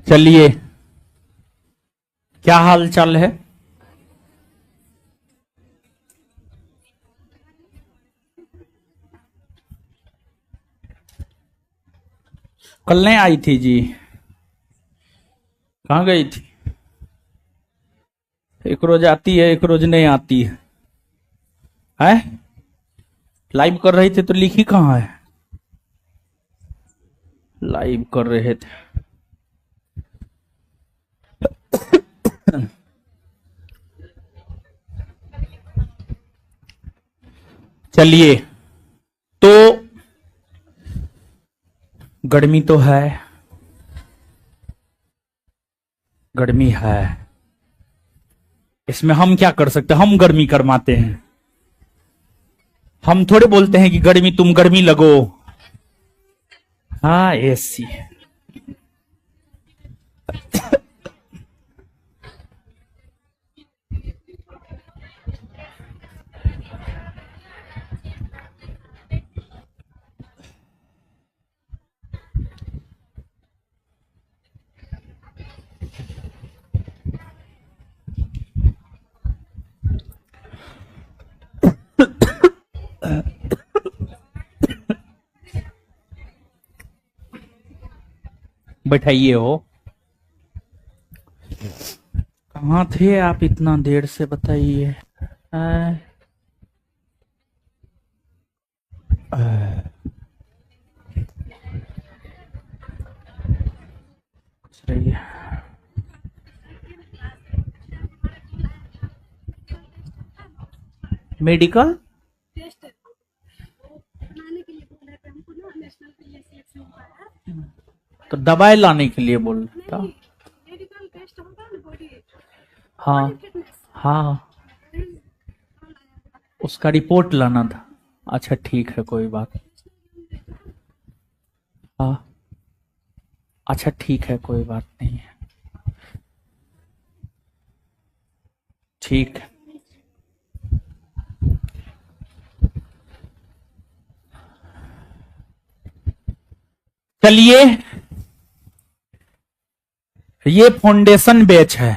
चलिए, क्या हाल चाल है? कल नहीं आई थी जी? कहाँ गई थी? एक रोज आती है, एक रोज नहीं आती है। हैं? लाइव कर रही थे तो लिखी कहाँ है? लाइव कर रहे थे। चलिए, तो गर्मी तो है, गर्मी है। इसमें हम क्या कर सकते हैं? हम गर्मी करवाते हैं। हम थोड़े बोलते हैं कि गर्मी, तुम गर्मी लगो। हाँ, एसी। बैठाइए हो। कहाँ थे आप इतना देर से, बताइए। मेडिकल तो दवाई लाने के लिए बोल रहा था। हाँ हाँ, उसका रिपोर्ट लाना था। अच्छा ठीक है, कोई बात। हाँ अच्छा ठीक है, कोई बात नहीं है। ठीक है। चलिए, ये फाउंडेशन बैच है।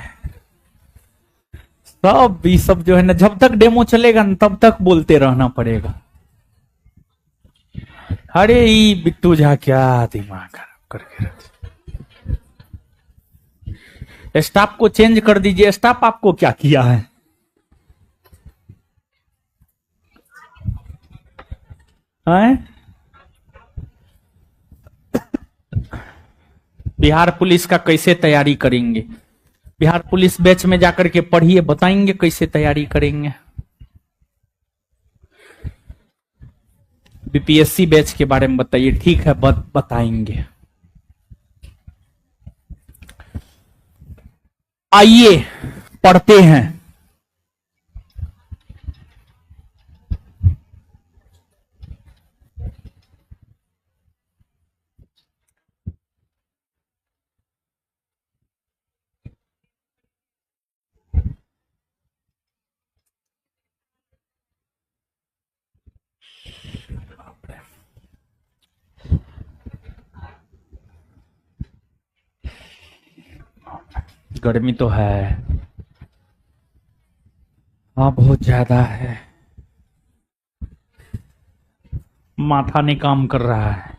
सब ये सब जो है ना, जब तक डेमो चलेगा ना तब तक बोलते रहना पड़ेगा। अरे ये बिट्टू झा क्या दिमाग खराब करके रख। स्टाफ को चेंज कर दीजिए। स्टाफ आपको क्या किया है? बिहार पुलिस का कैसे तैयारी करेंगे? बिहार पुलिस बैच में जाकर के पढ़िए, बताएंगे कैसे तैयारी करेंगे। बीपीएससी बैच के बारे में बताइए। ठीक है, बताएंगे। आइए पढ़ते हैं। गर्मी तो है, हाँ बहुत ज्यादा है। माथा नहीं काम कर रहा है।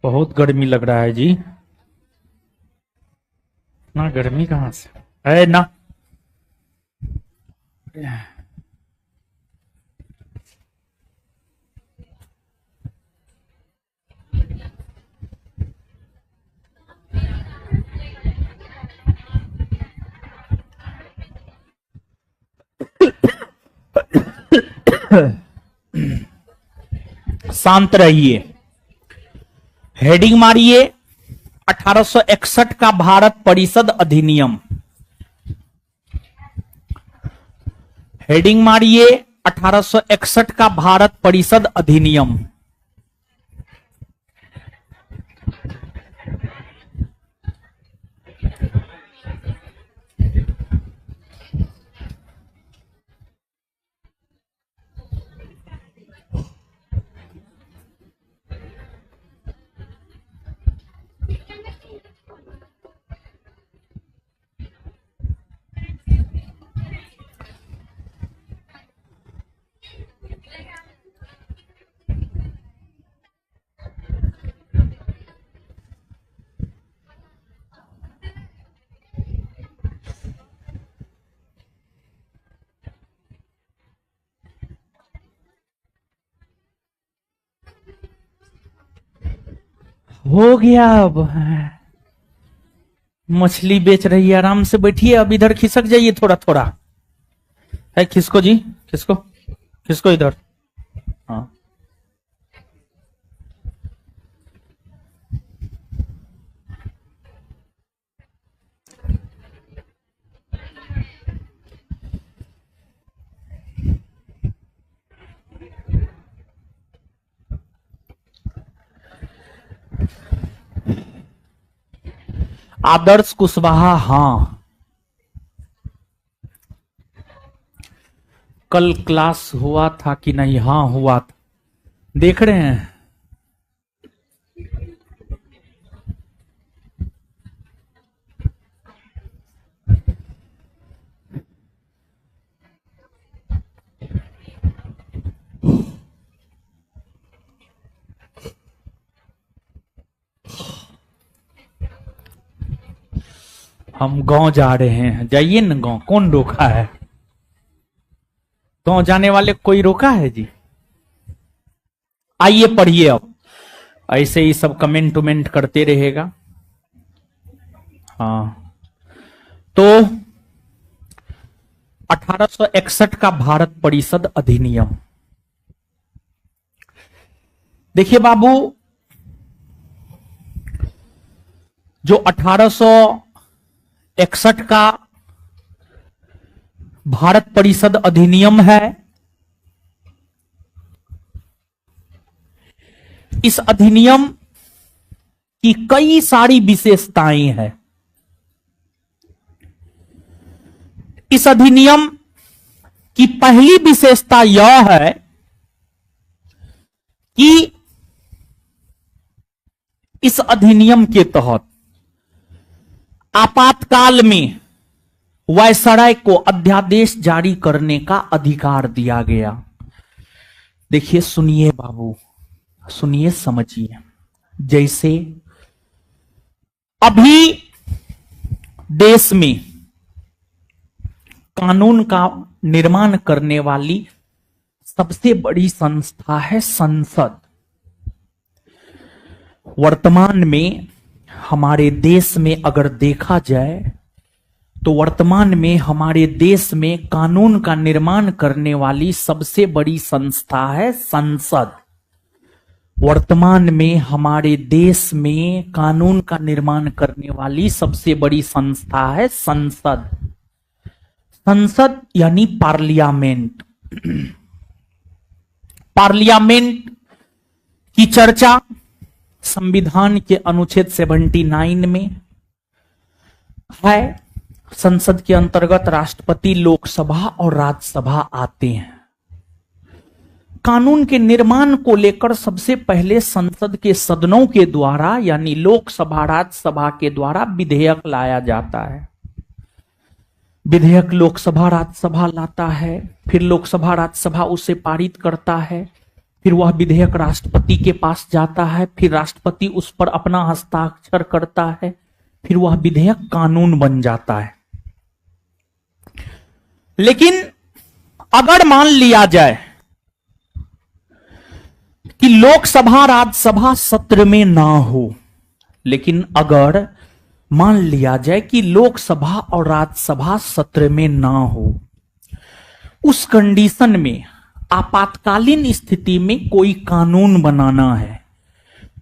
बहुत गर्मी लग रहा है जी। ना गर्मी कहां से है ना। शांत रहिए। हेडिंग मारिए 1861 का भारत परिषद अधिनियम। हेडिंग मारिए 1861 का भारत परिषद अधिनियम। हो गया। अब मछली बेच रही है, आराम से बैठिए। अब इधर खिसक जाइए थोड़ा थोड़ा। है खिसको जी, खिसको खिसको इधर। हाँ, आदर्श कुशवाहा। हाँ, कल क्लास हुआ था कि नहीं? हाँ हुआ था, देख रहे हैं। हम गांव जा रहे हैं, जाइए ना गांव, कौन रोका है? गांव जाने वाले कोई रोका है जी? आइए पढ़िए। अब ऐसे ही सब कमेंट उमेंट करते रहेगा। हाँ, तो 1861 का भारत परिषद अधिनियम। देखिए बाबू, जो 1861 का भारत परिषद अधिनियम है, इस अधिनियम की कई सारी विशेषताएं हैं। इस अधिनियम की पहली विशेषता यह है कि इस अधिनियम के तहत आपातकाल में वायसराय को अध्यादेश जारी करने का अधिकार दिया गया। देखिए, सुनिए बाबू, सुनिए, समझिए। जैसे अभी देश में कानून का निर्माण करने वाली सबसे बड़ी संस्था है संसद। वर्तमान में हमारे देश में अगर देखा जाए तो वर्तमान में हमारे देश में कानून का निर्माण करने वाली सबसे बड़ी संस्था है संसद। वर्तमान में हमारे देश में कानून का निर्माण करने वाली सबसे बड़ी संस्था है संसद। संसद यानी पार्लियामेंट। पार्लियामेंट की चर्चा संविधान के अनुच्छेद 79 में है। संसद के अंतर्गत राष्ट्रपति, लोकसभा और राज्यसभा आते हैं। कानून के निर्माण को लेकर सबसे पहले संसद के सदनों के द्वारा यानी लोकसभा, राज्यसभा के द्वारा विधेयक लाया जाता है। विधेयक लोकसभा, राज्यसभा लाता है, फिर लोकसभा, राज्यसभा उसे पारित करता है, फिर वह विधेयक राष्ट्रपति के पास जाता है, फिर राष्ट्रपति उस पर अपना हस्ताक्षर करता है, फिर वह विधेयक कानून बन जाता है। लेकिन अगर मान लिया जाए कि लोकसभा, राज्यसभा सत्र में ना हो, लेकिन अगर मान लिया जाए कि लोकसभा और राज्यसभा सत्र में ना हो, उस कंडीशन में आपातकालीन स्थिति में कोई कानून बनाना है,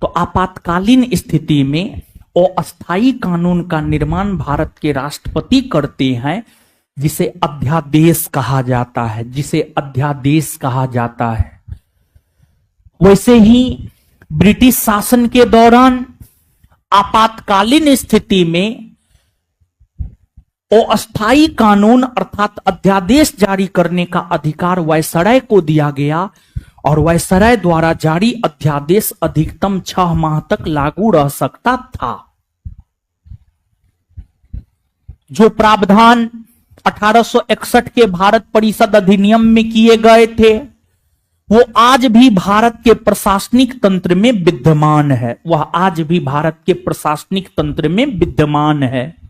तो आपातकालीन स्थिति में अस्थायी कानून का निर्माण भारत के राष्ट्रपति करते हैं, जिसे अध्यादेश कहा जाता है, जिसे अध्यादेश कहा जाता है। वैसे ही ब्रिटिश शासन के दौरान आपातकालीन स्थिति में अस्थायी कानून अर्थात अध्यादेश जारी करने का अधिकार वायसराय को दिया गया और वायसराय द्वारा जारी अध्यादेश अधिकतम 6 माह तक लागू रह सकता था। जो प्रावधान 1861 के भारत परिषद अधिनियम में किए गए थे वो आज भी भारत के प्रशासनिक तंत्र में विद्यमान है, वह आज भी भारत के प्रशासनिक तंत्र में विद्यमान है।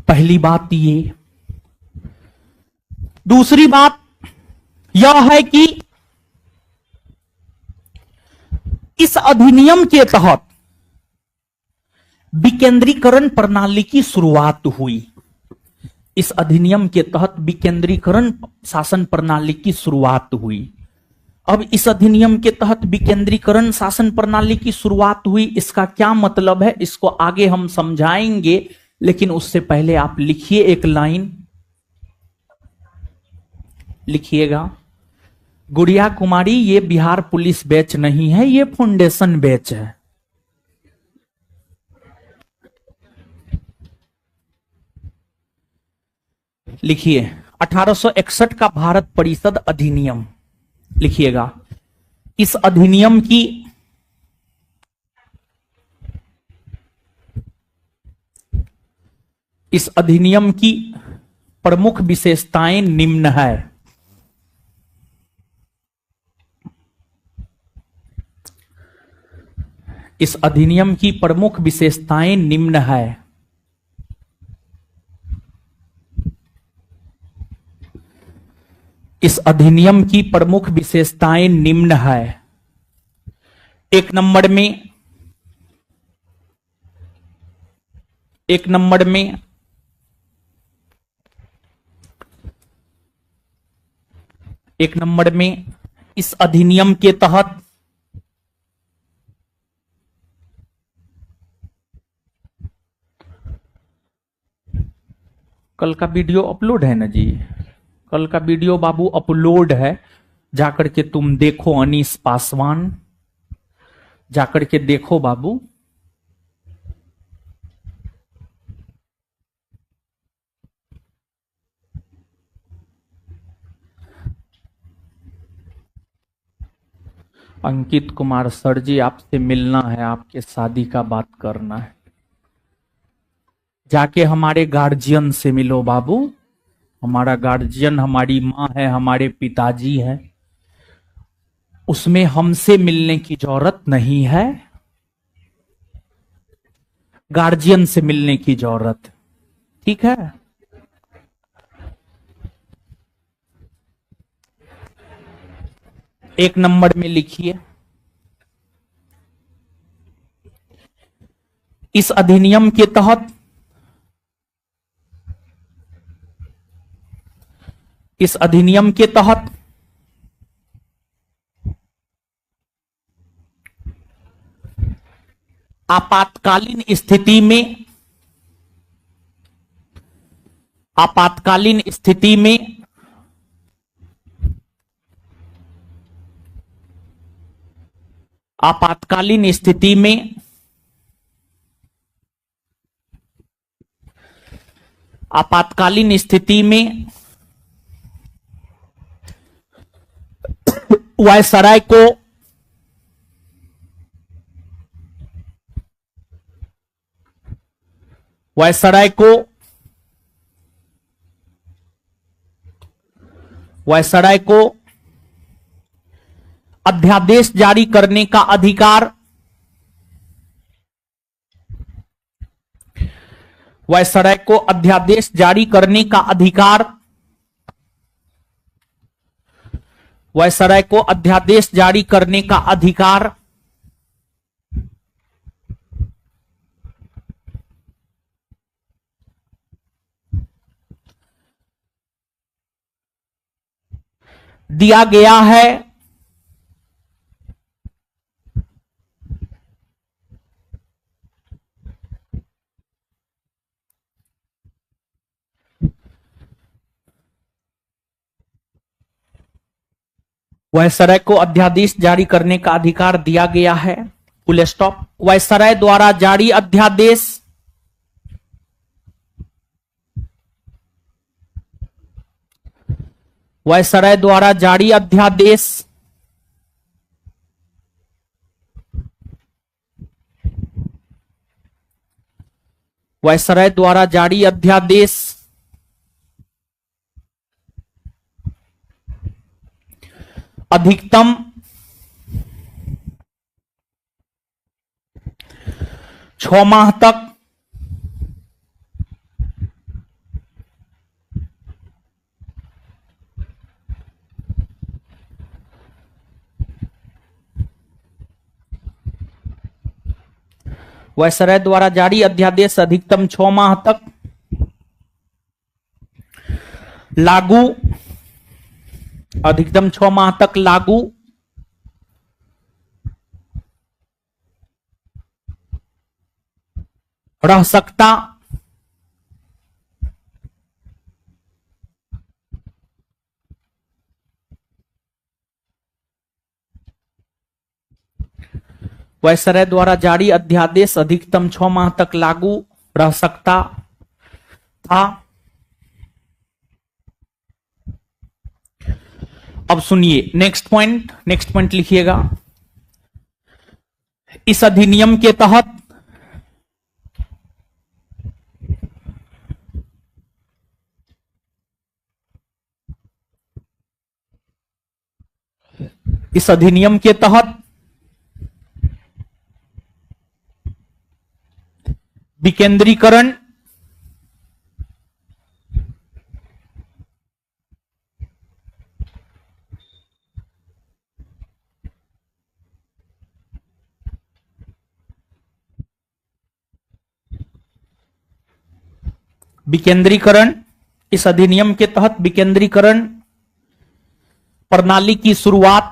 पहली बात ये। दूसरी बात यह है कि इस अधिनियम के तहत विकेंद्रीकरण प्रणाली की शुरुआत हुई। इस अधिनियम के तहत विकेंद्रीकरण शासन प्रणाली की शुरुआत हुई। अब इस अधिनियम के तहत विकेंद्रीकरण शासन प्रणाली की शुरुआत हुई, इसका क्या मतलब है इसको आगे हम समझाएंगे, लेकिन उससे पहले आप लिखिए एक लाइन, लिखिएगा। गुड़िया कुमारी, ये बिहार पुलिस बैच नहीं है, ये फाउंडेशन बैच है। लिखिए 1861 का भारत परिषद अधिनियम, लिखिएगा। इस अधिनियम की प्रमुख विशेषताएं निम्न है। इस अधिनियम की प्रमुख विशेषताएं निम्न है। इस अधिनियम की प्रमुख विशेषताएं निम्न है। एक नंबर में इस अधिनियम के तहत कल का वीडियो अपलोड है ना जी, कल का वीडियो बाबू अपलोड है, जाकर के तुम देखो। अनीस पासवान, जाकर के देखो बाबू। अंकित कुमार सर जी, आपसे मिलना है, आपके शादी का बात करना है। जाके हमारे गार्जियन से मिलो बाबू। हमारा गार्जियन हमारी माँ है, हमारे पिताजी है, उसमें हमसे मिलने की जरूरत नहीं है, गार्जियन से मिलने की जरूरत। ठीक है। एक नंबर में लिखिए, इस अधिनियम के तहत आपातकालीन स्थिति में वायसराय को अध्यादेश जारी करने का अधिकार, वायसराय को अध्यादेश जारी करने का अधिकार, वायसराय को अध्यादेश जारी करने का अधिकार दिया गया है। वायसराय को अध्यादेश जारी करने का अधिकार दिया गया है। Full stop. वायसराय द्वारा जारी अध्यादेश वायसराय द्वारा जारी अध्यादेश वायसराय द्वारा जारी अध्यादेश अधिकतम 6 माह तक वायसराय द्वारा जारी अध्यादेश अधिकतम 6 माह तक लागू, अधिकतम 6 माह तक लागू रह सकता वायसराय द्वारा जारी अध्यादेश अधिकतम 6 माह तक लागू रह सकता था। अब सुनिए नेक्स्ट पॉइंट लिखिएगा। इस अधिनियम के तहत इस अधिनियम के तहत विकेंद्रीकरण इस अधिनियम के तहत विकेंद्रीकरण प्रणाली की शुरुआत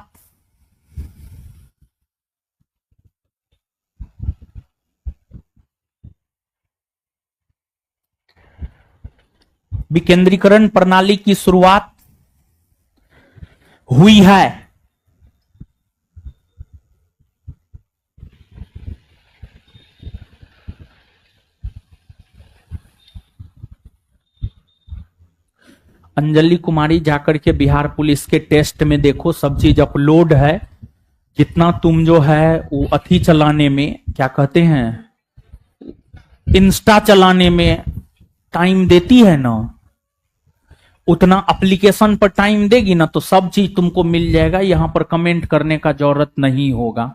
विकेंद्रीकरण प्रणाली की शुरुआत हुई है। अंजलि कुमारी जाकर के बिहार पुलिस के टेस्ट में देखो, सब चीज अपलोड है। जितना तुम जो है वो अथी चलाने में, क्या कहते हैं, इंस्टा चलाने में टाइम देती है ना, उतना एप्लीकेशन पर टाइम देगी ना तो सब चीज तुमको मिल जाएगा। यहां पर कमेंट करने का जरूरत नहीं होगा।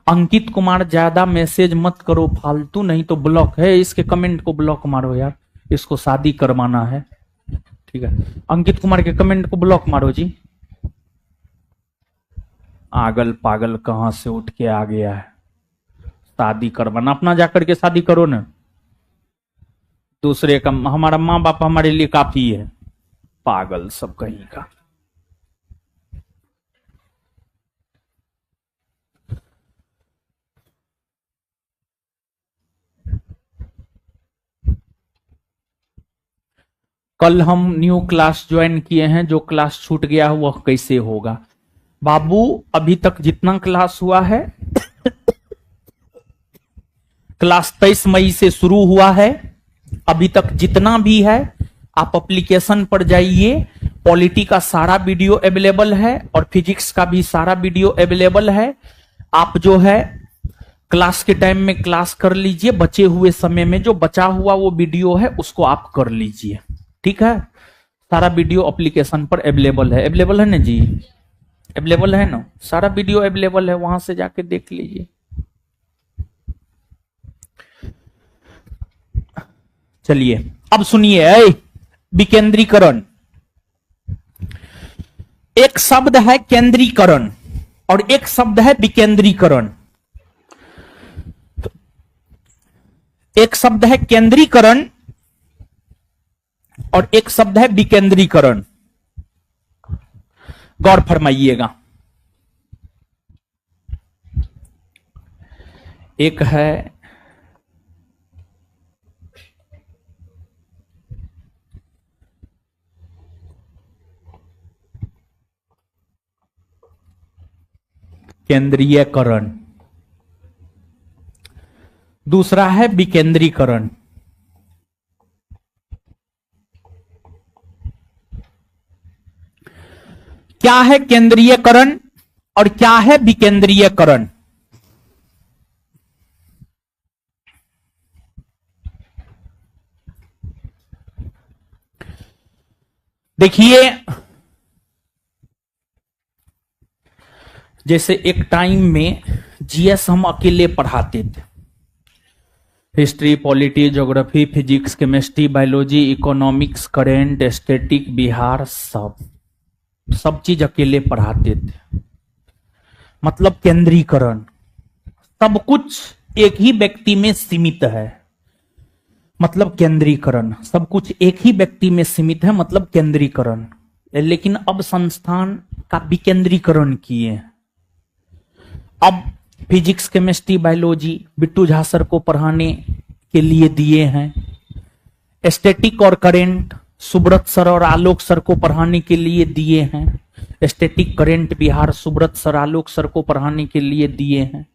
अंकित कुमार ज्यादा मैसेज मत करो फालतू, नहीं तो ब्लॉक है। इसके कमेंट को ब्लॉक मारो यार, इसको शादी करवाना है। ठीक है, अंकित कुमार के कमेंट को ब्लॉक मारो जी। आगल पागल कहां से उठ के आ गया है। शादी करवाना, अपना जाकर के शादी करो ना। दूसरे का, हमारा माँ बाप हमारे लिए काफी है। पागल सब कहीं का। कल हम न्यू क्लास ज्वाइन किए हैं, जो क्लास छूट गया है वह कैसे होगा? बाबू अभी तक जितना क्लास हुआ है क्लास 23 मई से शुरू हुआ है। अभी तक जितना भी है आप एप्लीकेशन पर जाइए, पॉलिटी का सारा वीडियो अवेलेबल है और फिजिक्स का भी सारा वीडियो अवेलेबल है। आप जो है क्लास के टाइम में क्लास कर लीजिए, बचे हुए समय में जो बचा हुआ वो वीडियो है उसको आप कर लीजिए। ठीक है, सारा वीडियो एप्लीकेशन पर अवेलेबल है। अवेलेबल है ना जी, अवेलेबल है ना, सारा वीडियो अवेलेबल है, वहां से जाके देख लीजिए। चलिए अब सुनिए, विकेंद्रीकरण। एक शब्द है केंद्रीकरण और एक शब्द है विकेंद्रीकरण। एक शब्द है केंद्रीकरण और एक शब्द है विकेंद्रीकरण। गौर फरमाइएगा। एक है केंद्रीयकरण, दूसरा है विकेंद्रीकरण। क्या है केंद्रीयकरण और क्या है विकेंद्रीयकरण? देखिए, जैसे एक टाइम में जीएस हम अकेले पढ़ाते थे, history, polity, geography, physics, chemistry, biology, economics, current, static, Bihar, सब चीज अकेले पढ़ाते थे। मतलब केंद्रीकरण, सब कुछ एक ही व्यक्ति में सीमित है, मतलब केंद्रीकरण। सब कुछ एक ही व्यक्ति में सीमित है, मतलब केंद्रीकरण। लेकिन अब संस्थान का विकेंद्रीकरण किए। अब physics, chemistry, biology Bittu Jha sir को पढ़ाने के लिए दिए हैं। स्टैटिक और करेंट सुब्रत सर और आलोक सर को पढ़ाने के लिए दिए हैं। Static, current, Bihar Subrata sir, Alok sir को पढ़ाने के लिए दिए हैं।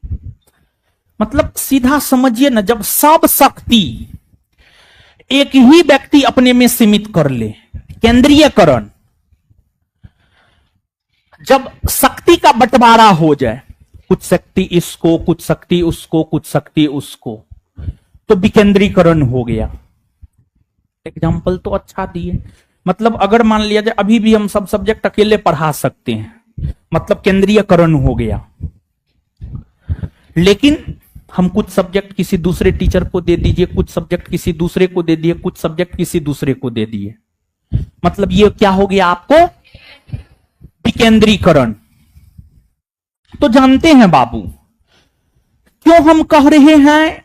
मतलब सीधा समझिए ना, जब सब शक्ति एक ही व्यक्ति अपने में सीमित कर ले, केंद्रीयकरण, जब शक्ति का बंटवारा हो जाए, कुछ शक्ति इसको, कुछ शक्ति उसको, कुछ शक्ति उसको, तो विकेंद्रीकरण हो गया। एग्जाम्पल तो अच्छा दिए। मतलब अगर मान लिया जाए अभी भी हम सब सब्जेक्ट अकेले पढ़ा सकते हैं, मतलब केंद्रीयकरण हो गया। लेकिन हम कुछ सब्जेक्ट किसी दूसरे टीचर को दे दीजिए, कुछ सब्जेक्ट किसी दूसरे को दे दिए, कुछ सब्जेक्ट किसी दूसरे को दे दिए, मतलब ये क्या हो गया आपको? विकेंद्रीकरण। तो जानते हैं बाबू, क्यों हम कह रहे हैं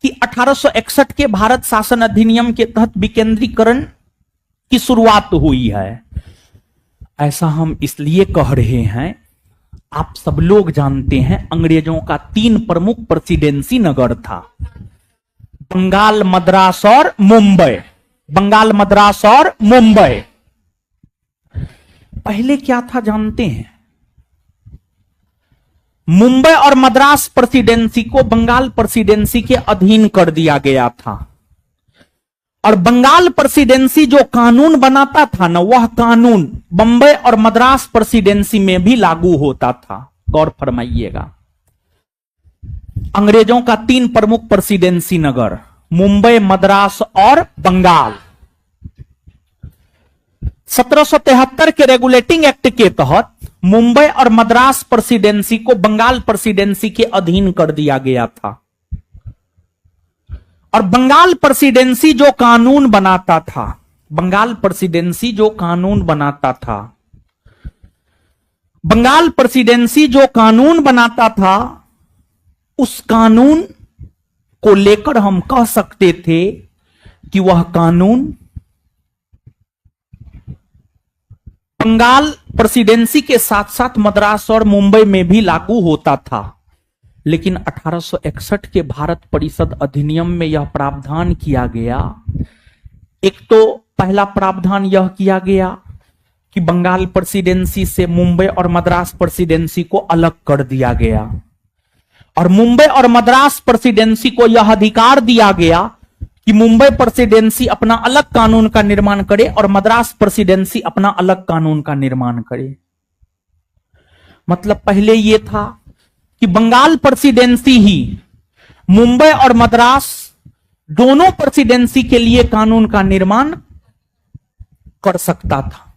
कि 1861 के भारत शासन अधिनियम के तहत विकेंद्रीकरण की शुरुआत हुई है? ऐसा हम इसलिए कह रहे हैं, आप सब लोग जानते हैं अंग्रेजों का 3 प्रमुख प्रेसिडेंसी नगर था, बंगाल, मद्रास और मुंबई। बंगाल, मद्रास और मुंबई। पहले क्या था जानते हैं? मुंबई और मद्रास प्रेसिडेंसी को बंगाल प्रेसिडेंसी के अधीन कर दिया गया था, और बंगाल प्रेसिडेंसी जो कानून बनाता था ना, वह कानून बंबई और मद्रास प्रेसिडेंसी में भी लागू होता था। गौर फरमाइएगा, अंग्रेजों का 3 प्रमुख प्रेसिडेंसी नगर, मुंबई, मद्रास और बंगाल। 1773 के रेगुलेटिंग एक्ट के तहत मुंबई और मद्रास प्रेसिडेंसी को बंगाल प्रेसिडेंसी के अधीन कर दिया गया था, और बंगाल प्रेसिडेंसी जो कानून बनाता था, बंगाल प्रेसिडेंसी जो कानून बनाता था, बंगाल प्रेसिडेंसी जो कानून बनाता था, उस कानून को लेकर हम कह सकते थे कि वह कानून बंगाल प्रेसिडेंसी के साथ साथ मद्रास और मुंबई में भी लागू होता था। लेकिन 1861 के भारत परिषद अधिनियम में यह प्रावधान किया गया, एक तो पहला प्रावधान यह किया गया कि बंगाल प्रेसिडेंसी से मुंबई और मद्रास प्रेसिडेंसी को अलग कर दिया गया, और मुंबई और मद्रास प्रेसिडेंसी को यह अधिकार दिया गया कि मुंबई प्रेसिडेंसी अपना अलग कानून का निर्माण करे और मद्रास प्रेसिडेंसी अपना अलग कानून का निर्माण करे। मतलब पहले यह था कि बंगाल प्रेसिडेंसी ही मुंबई और मद्रास दोनों प्रेसिडेंसी के लिए कानून का निर्माण कर सकता था।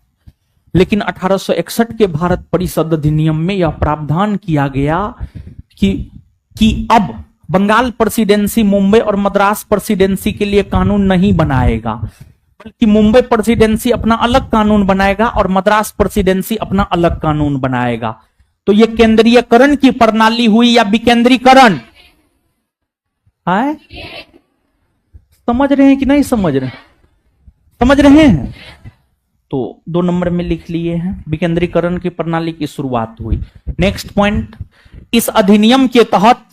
लेकिन 1861 के भारत परिषद अधिनियम में यह प्रावधान किया गया कि अब बंगाल प्रेसिडेंसी मुंबई और मद्रास प्रेसिडेंसी के लिए कानून नहीं बनाएगा, बल्कि मुंबई प्रेसिडेंसी अपना अलग कानून बनाएगा और मद्रास प्रेसिडेंसी अपना अलग कानून बनाएगा। तो यह केंद्रीयकरण की प्रणाली हुई या विकेंद्रीकरण है? समझ रहे हैं कि नहीं समझ रहे? समझ रहे हैं? तो 2 नंबर में लिख लिए हैं, विकेंद्रीकरण की प्रणाली की शुरुआत हुई। नेक्स्ट पॉइंट, इस अधिनियम के तहत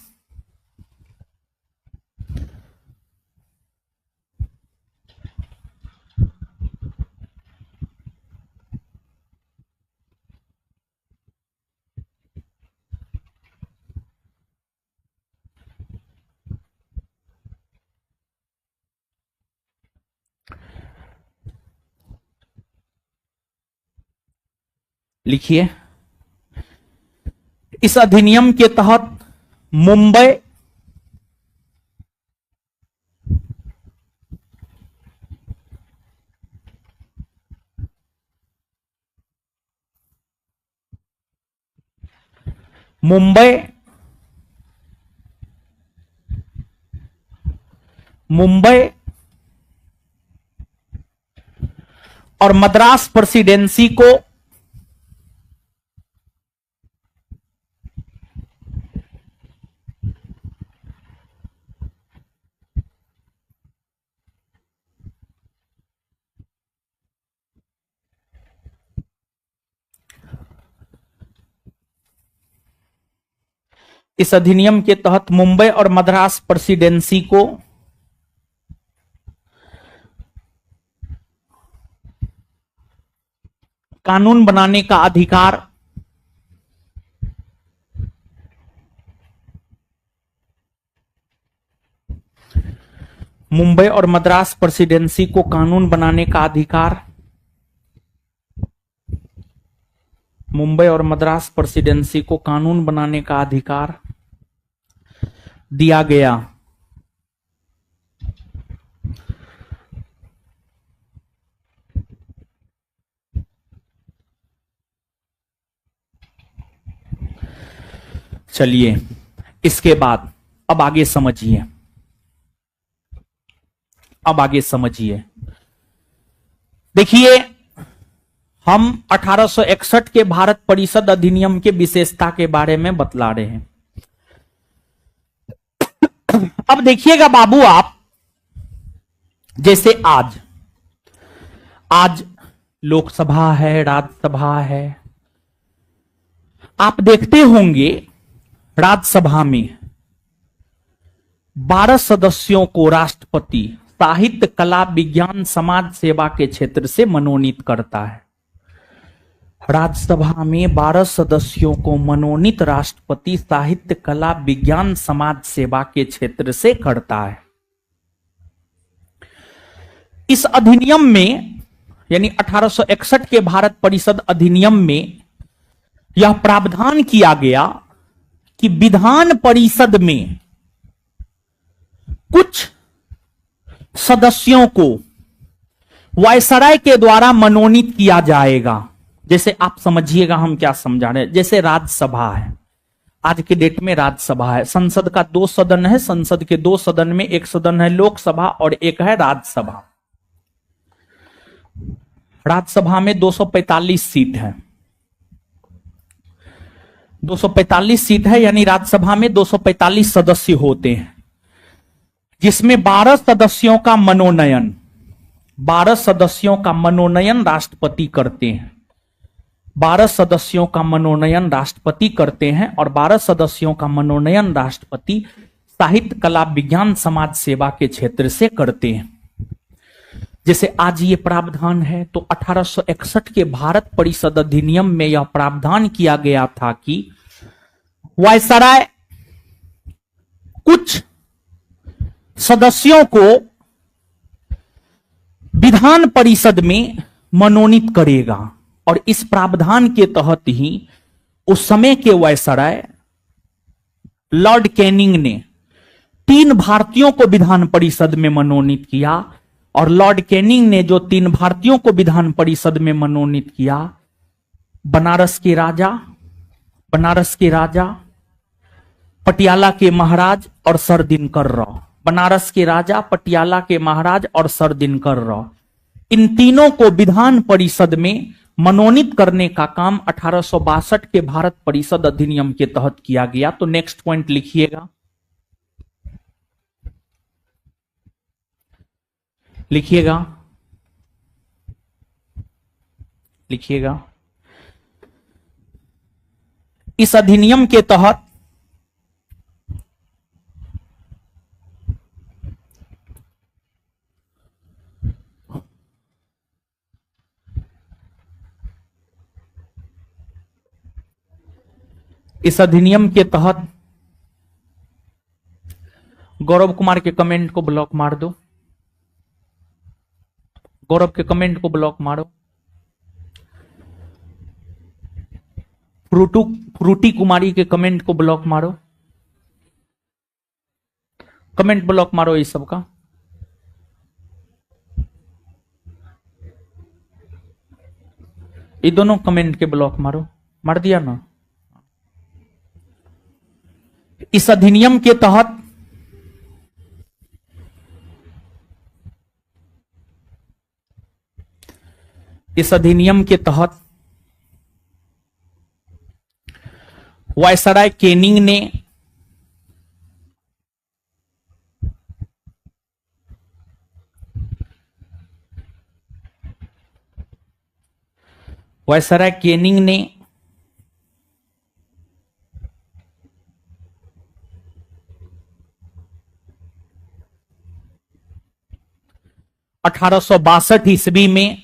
लिखिए, इस अधिनियम के तहत मुंबई मुंबई मुंबई और मद्रास प्रेसिडेंसी को इस अधिनियम के तहत मुंबई और मद्रास प्रेसिडेंसी को कानून बनाने का अधिकार मुंबई और मद्रास प्रेसिडेंसी को कानून बनाने का अधिकार मुंबई और मद्रास प्रेसिडेंसी को कानून बनाने का अधिकार दिया गया। चलिए, इसके बाद अब आगे समझिए, अब आगे समझिए। देखिए, हम 1861 के भारत परिषद अधिनियम के विशेषता के बारे में बतला रहे हैं। अब देखिएगा बाबू, आप जैसे आज लोकसभा है, राज्यसभा है, आप देखते होंगे राज्यसभा में 12 सदस्यों को राष्ट्रपति साहित्य, कला, विज्ञान, समाज सेवा के क्षेत्र से मनोनीत करता है। राज्यसभा में 12 सदस्यों को मनोनीत राष्ट्रपति साहित्य, कला, विज्ञान, समाज सेवा के क्षेत्र से करता है। इस अधिनियम में, यानी 1861 के भारत परिषद अधिनियम में यह प्रावधान किया गया कि विधान परिषद में कुछ सदस्यों को वायसराय के द्वारा मनोनीत किया जाएगा। जैसे आप समझिएगा हम क्या समझा रहे हैं। जैसे राज्यसभा है, आज के डेट में राज्यसभा है, संसद का 2 सदन है, संसद के 2 सदन में एक सदन है लोकसभा और एक है राज्यसभा। राज्यसभा में 245 सीट है, 245 सीट है, यानी राज्यसभा में 245 सदस्य होते हैं, जिसमें 12 सदस्यों का मनोनयन 12 सदस्यों का मनोनयन राष्ट्रपति करते हैं। 12 सदस्यों का मनोनयन राष्ट्रपति करते हैं और 12 सदस्यों का मनोनयन राष्ट्रपति साहित्य, कला, विज्ञान, समाज सेवा के क्षेत्र से करते हैं। जैसे आज ये प्रावधान है, तो 1861 के भारत परिषद अधिनियम में यह प्रावधान किया गया था कि वायसराय कुछ सदस्यों को विधान परिषद में मनोनीत करेगा और इस प्रावधान के तहत ही उस समय के वायसराय लॉर्ड कैनिंग ने 3 भारतीयों को विधान परिषद में मनोनीत किया और लॉर्ड कैनिंग ने जो 3 भारतीयों को विधान परिषद में मनोनीत किया, बनारस के राजा, पटियाला के महाराज और सर दिनकर राव। बनारस के राजा, पटियाला के महाराज और सर दिनकर राव, इन तीनों को विधान परिषद में मनोनीत करने का काम 1862 के भारत परिषद अधिनियम के तहत किया गया। तो नेक्स्ट पॉइंट लिखिएगा, लिखिएगा। इस अधिनियम के तहत गौरव कुमार के कमेंट को ब्लॉक मार दो, गौरव के कमेंट को ब्लॉक मारो। फ्रूटी कुमारी के कमेंट को ब्लॉक मारो, कमेंट ब्लॉक मारो ये सब का। ये दोनों कमेंट के ब्लॉक मारो, मार दिया ना। इस अधिनियम के तहत वायसराय केनिंग ने वायसराय केनिंग ने 1862 ईस्वी में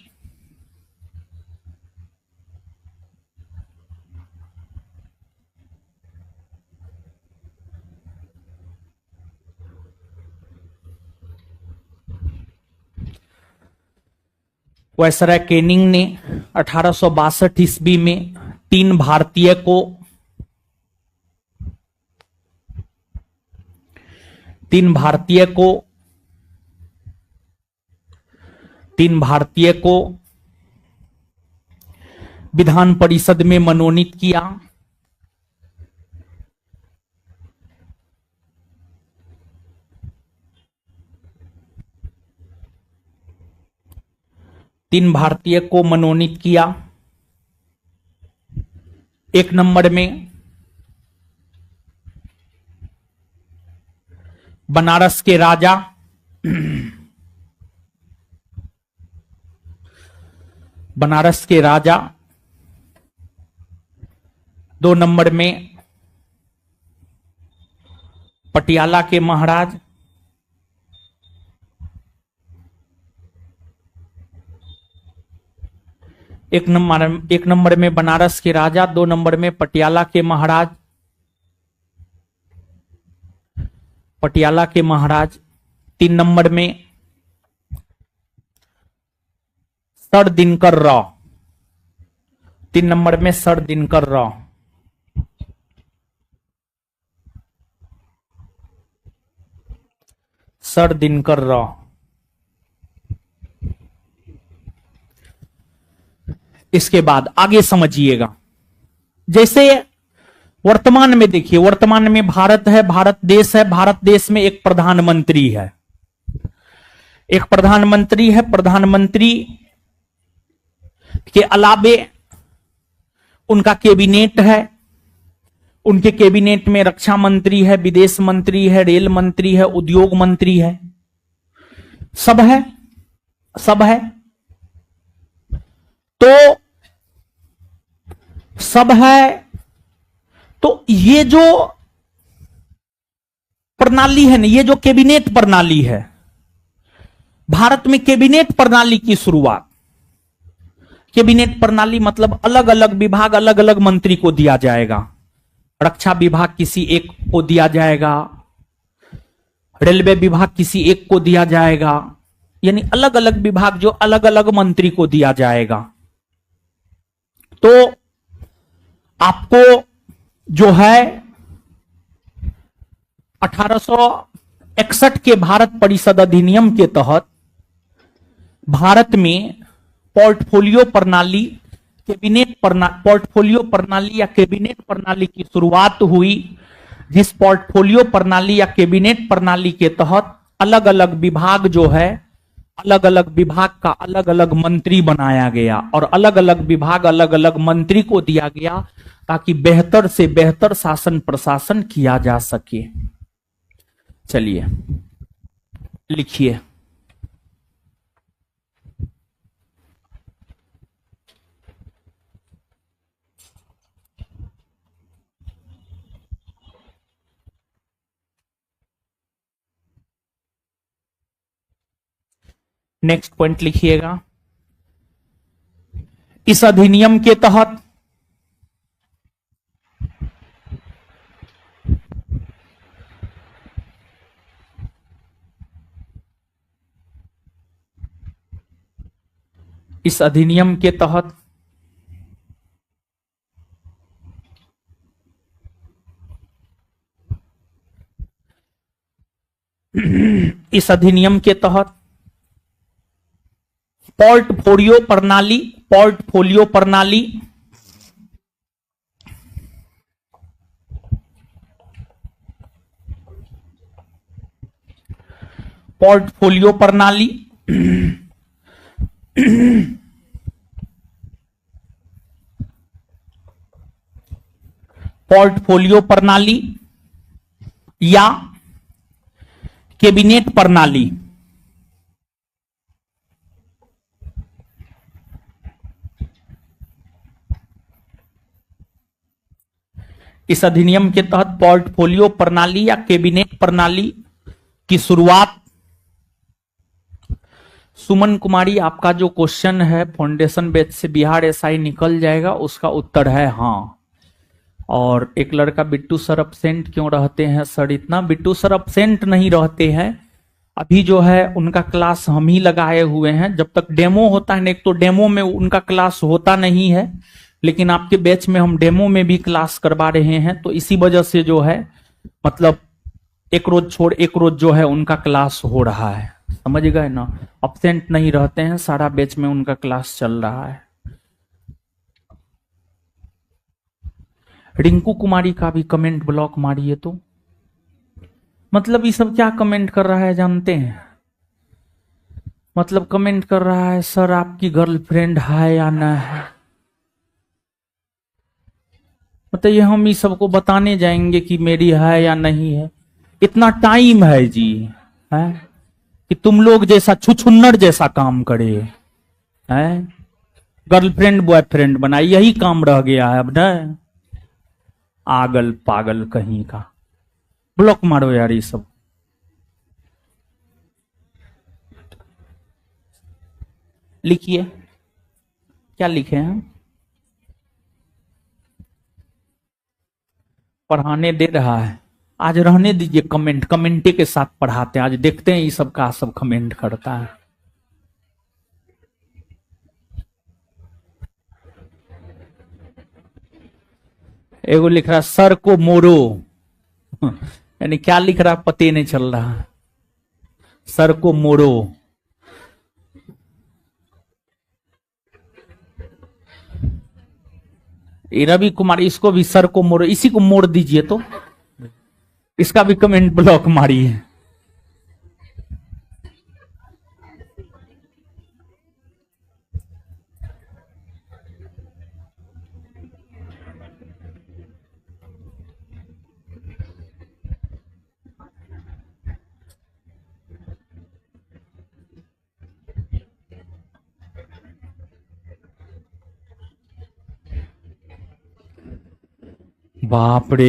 वायसराय केनिंग ने 1862 ईस्वी में तीन भारतीय को विधान परिषद में मनोनीत किया। तीन भारतीय को मनोनीत किया। एक नंबर में बनारस के राजा दो नंबर में पटियाला के महाराज, एक नंबर में बनारस के राजा, दो नंबर में पटियाला के महाराज, तीन नंबर में सर दिनकर राव, सर दिनकर राव। इसके बाद आगे समझिएगा, जैसे वर्तमान में देखिए, वर्तमान में भारत है, भारत देश है, भारत देश में एक प्रधानमंत्री है, प्रधानमंत्री के अलावे उनका कैबिनेट है, उनके कैबिनेट में रक्षा मंत्री है, विदेश मंत्री है, रेल मंत्री है, उद्योग मंत्री है, सब है। तो ये जो प्रणाली है ना, ये जो कैबिनेट प्रणाली है, भारत में कैबिनेट प्रणाली की शुरुआत, कैबिनेट प्रणाली मतलब अलग अलग विभाग अलग अलग मंत्री को दिया जाएगा। रक्षा विभाग किसी एक को दिया जाएगा, रेलवे विभाग किसी एक को दिया जाएगा, यानी अलग अलग विभाग जो अलग अलग मंत्री को दिया जाएगा। तो आपको जो है 1861 के भारत परिषद अधिनियम के तहत भारत में पोर्टफोलियो प्रणाली या कैबिनेट प्रणाली की शुरुआत हुई, जिस पोर्टफोलियो प्रणाली या कैबिनेट प्रणाली के तहत अलग अलग विभाग जो है, अलग अलग विभाग का अलग अलग मंत्री बनाया गया और अलग अलग विभाग अलग अलग मंत्री को दिया गया, ताकि बेहतर से बेहतर शासन प्रशासन किया जा सके। चलिए लिखिए, नेक्स्ट पॉइंट लिखिएगा। इस अधिनियम के तहत इस अधिनियम के तहत पोर्टफोलियो प्रणाली, पोर्टफोलियो प्रणाली पोर्टफोलियो प्रणाली पोर्टफोलियो प्रणाली या कैबिनेट प्रणाली, इस अधिनियम के तहत पोर्टफोलियो प्रणाली या कैबिनेट प्रणाली की शुरुआत। सुमन कुमारी, आपका जो क्वेश्चन है फाउंडेशन बैच से बिहार एसआई निकल जाएगा, उसका उत्तर है हाँ। और एक लड़का बिट्टू सर अब्सेंट क्यों रहते हैं सर? इतना बिट्टू सर अब्सेंट नहीं रहते हैं, अभी जो है उनका क्लास हम ही लगाए हुए हैं। जब तक डेमो होता है, एक तो डेमो में उनका क्लास होता नहीं है, लेकिन आपके बैच में हम डेमो में भी क्लास करवा रहे हैं, तो इसी वजह से जो है मतलब एक रोज छोड़ एक रोज जो है उनका क्लास हो रहा है, समझ गए ना? अब्सेंट नहीं रहते हैं, सारा बैच में उनका क्लास चल रहा है। रिंकू कुमारी का भी कमेंट ब्लॉक मारिए तो। मतलब ये सब क्या कमेंट कर रहा है जानते हैं? मतलब कमेंट कर रहा है सर आपकी गर्लफ्रेंड है या ना है। मतलब ये हम इस सबको बताने जाएंगे कि मेरी है या नहीं है? इतना टाइम है जी, है कि तुम लोग जैसा छुछुन्नर जैसा काम करे, है गर्लफ्रेंड बॉयफ्रेंड बनाए, यही काम रह गया है अब न। आगल पागल कहीं का, ब्लॉक मारो यार ये सब। लिखिए क्या लिखे हैं? पढ़ाने दे रहा है, आज रहने दीजिए, कमेंट कमेंटे के साथ पढ़ाते हैं। आज देखते हैं ये सब का सब कमेंट करता है। एगो लिख रहा सर को मोरो, यानी क्या लिख रहा पते नहीं चल रहा। सर को मोरो, रवि कुमार इसको भी सर को मोड़ो, इसी को मोड़ दीजिए तो। इसका भी कमेंट ब्लॉक मारिए। बाप रे,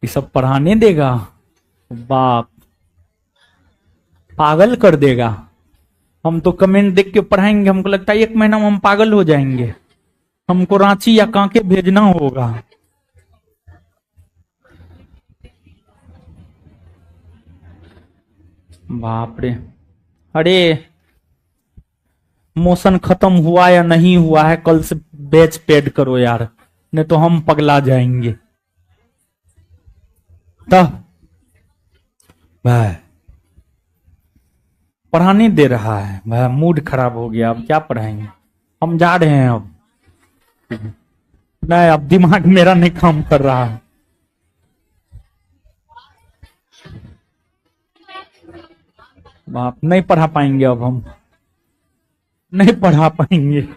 ये सब पढ़ाने देगा? बाप, पागल कर देगा। हम तो कमेंट देख के पढ़ाएंगे, हमको लगता है 1 महीना में हम पागल हो जाएंगे, हमको रांची या कांके भेजना होगा। बाप रे, अरे मोशन खत्म हुआ या नहीं हुआ है, कल से बैच पेड करो यार, नहीं तो हम पगला जाएंगे। तब भाई पढ़ाने दे रहा है, भाई मूड खराब हो गया, अब क्या पढ़ाएंगे? हम जा रहे हैं अब, नहीं अब दिमाग मेरा नहीं काम कर रहा है। बाप, नहीं पढ़ा पाएंगे अब हम, नहीं पढ़ा पाएंगे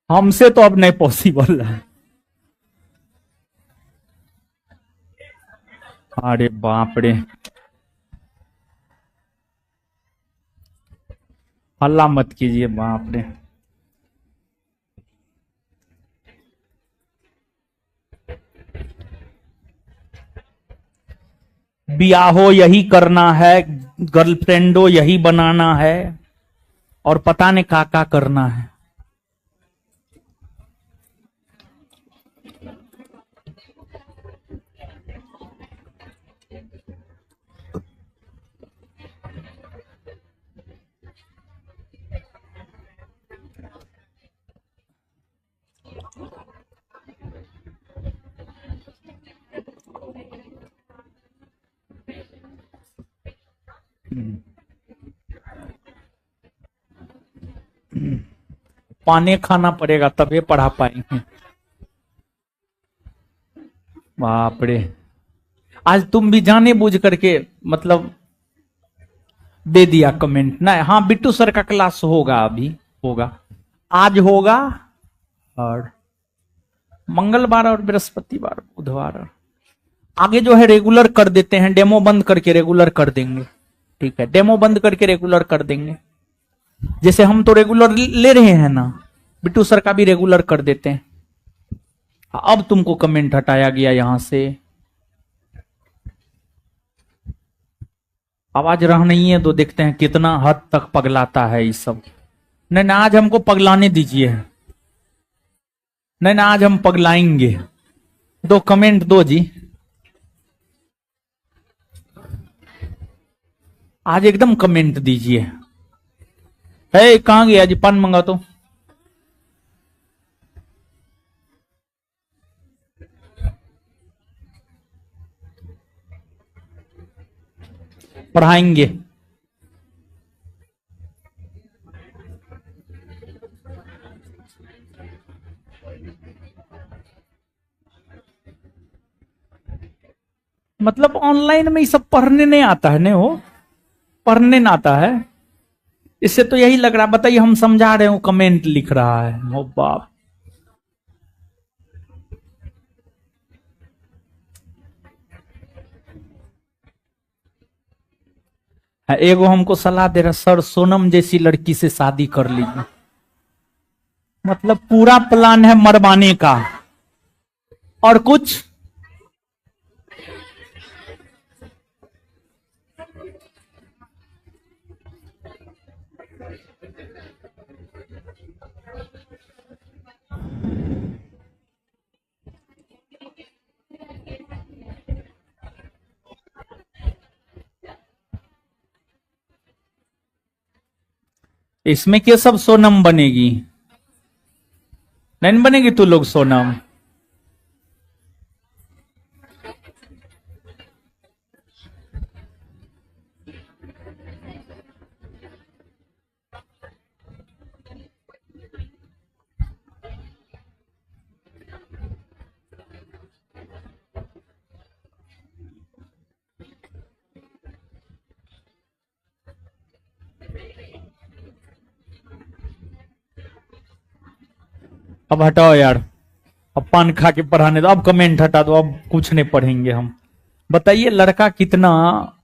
हमसे, तो अब नहीं पॉसिबल है। अरे बाप रे, हल्ला मत कीजिए, बाप रे। बियाहो यही करना है, गर्लफ्रेंडो यही बनाना है, और पता नहीं का करना है। पानी खाना पड़ेगा तभी पढ़ा पाएंगे। बाप रे, आज तुम भी जाने बूझ करके मतलब दे दिया कमेंट ना। हाँ, बिट्टू सर का क्लास होगा, अभी होगा, आज होगा, और मंगलवार और बृहस्पतिवार बुधवार। आगे जो है रेगुलर कर देते हैं, डेमो बंद करके रेगुलर कर देंगे। ठीक है, डेमो बंद करके रेगुलर कर देंगे। जैसे हम तो रेगुलर ले रहे हैं ना, बिट्टू सर का भी रेगुलर कर देते हैं। अब तुमको कमेंट हटाया गया यहां से, आवाज रह नहीं है तो देखते हैं कितना हद तक पगलाता है ये सब। नहीं ना, आज हमको पगलाने दीजिए। नहीं ना, आज हम पगलाएंगे। दो कमेंट दो जी, आज एकदम कमेंट दीजिए। है कहां गया जी, पान मंगा तो। पढ़ाएंगे। मतलब ऑनलाइन में ये सब पढ़ने नहीं आता है, नहीं हो पढ़ने ना आता है। इससे तो यही लग रहा, बताइए हम समझा रहे हो कमेंट लिख रहा है, हो बाप। एगो हमको सलाह दे रहा, सर सोनम जैसी लड़की से शादी कर लीजिए। मतलब पूरा प्लान है मरवाने का, और कुछ। इसमें क्या सब सोनम बनेगी? नहीं बनेगी तू लोग सोनम। अब हटाओ यार, अब पान खा के पढ़ाने दो, अब कमेंट हटा दो, अब कुछ नहीं पढ़ेंगे हम। बताइए लड़का कितना,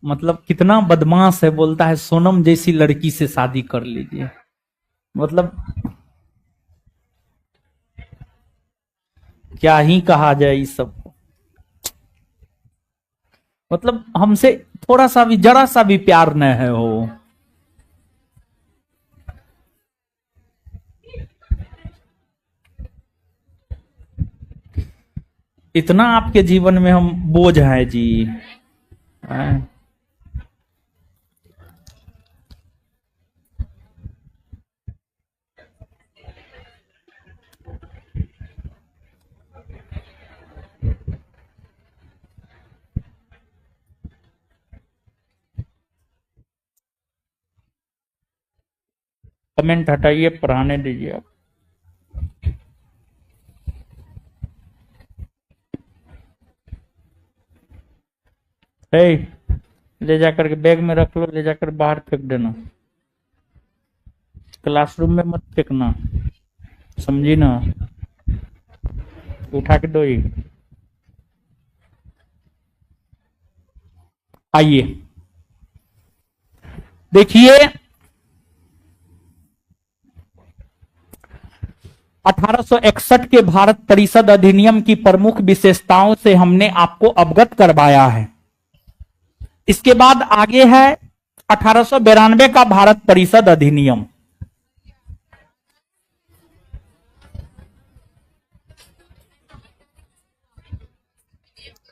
मतलब कितना बदमाश है, बोलता है सोनम जैसी लड़की से शादी कर लीजिए। मतलब क्या ही कहा जाए इस सब। मतलब हमसे थोड़ा सा भी, जरा सा भी प्यार न है हो। इतना आपके जीवन में हम बोझ हैं जी। हैं? कमेंट हटाइए, पढ़ाने दीजिए आप। हे, ले जाकर के बैग में रख लो, ले जाकर बाहर फेंक देना, क्लासरूम में मत फेंकना, समझी ना। उठा के दो ही। आइए देखिए, 1861 के भारत परिषद अधिनियम की प्रमुख विशेषताओं से हमने आपको अवगत करवाया है। इसके बाद आगे है 1892 का भारत परिषद अधिनियम